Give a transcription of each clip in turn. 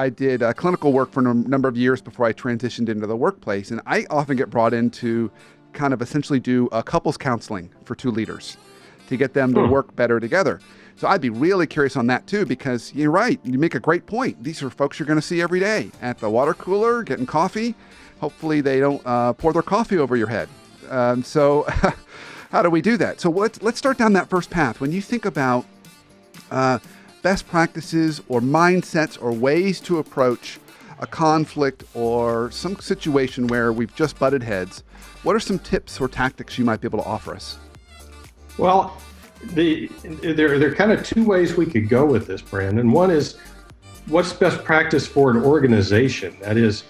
I did clinical work for a number of years before I transitioned into the workplace. And I often get brought in to kind of essentially do couples counseling for two leaders to get them to work better together. So I'd be really curious on that too, because you're right. You make a great point. These are folks you're going to see every day at the water cooler, getting coffee. Hopefully they don't pour their coffee over your head. So how do we do that? So let's start down that first path. When you think about best practices or mindsets or ways to approach a conflict or some situation where we've just butted heads, what are some tips or tactics you might be able to offer us? Well, there are kind of two ways we could go with this, Brandon. One is, what's best practice for an organization? That is,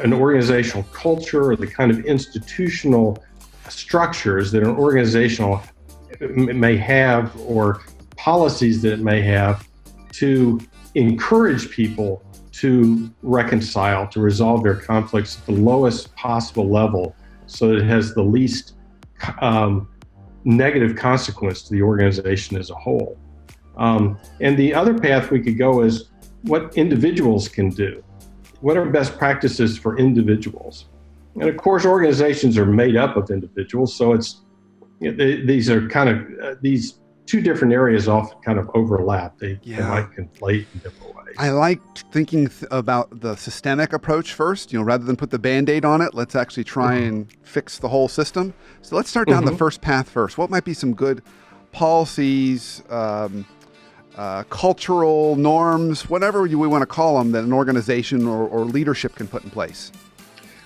an organizational culture or the kind of institutional structures that an organization may have, or policies that it may have, to encourage people to reconcile, to resolve their conflicts at the lowest possible level so that it has the least negative consequence to the organization as a whole. And the other path we could go is what individuals can do. What are best practices for individuals? And of course, organizations are made up of individuals, so these are kind of these two different areas often kind of overlap. They might conflate in different ways. I like thinking about the systemic approach first. Rather than put the Band-Aid on it, let's actually try and fix the whole system. So let's start down the first path first. What might be some good policies, cultural norms, whatever we want to call them, that an organization or leadership can put in place?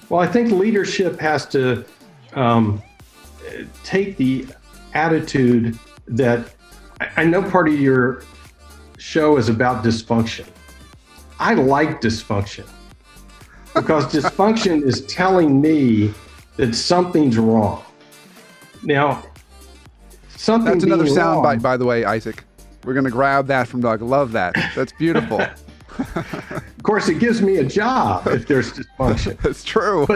Well, I think leadership has to take the attitude that, I know part of your show is about dysfunction. I like dysfunction because dysfunction is telling me that something's wrong. Now, That's another soundbite, by the way, Isaac. We're going to grab that from Doug. Love that. That's beautiful. Of course, it gives me a job if there's dysfunction. That's true.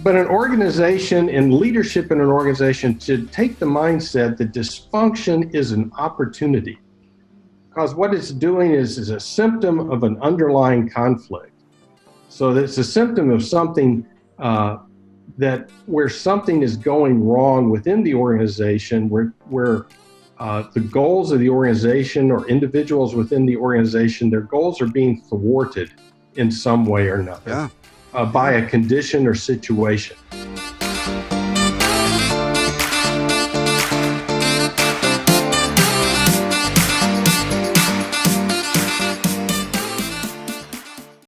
But an organization and leadership in an organization should take the mindset that dysfunction is an opportunity, because what it's doing is a symptom of an underlying conflict. So it's a symptom of something where something is going wrong within the organization, where the goals of the organization or individuals within the organization, their goals are being thwarted in some way or another by a condition or situation.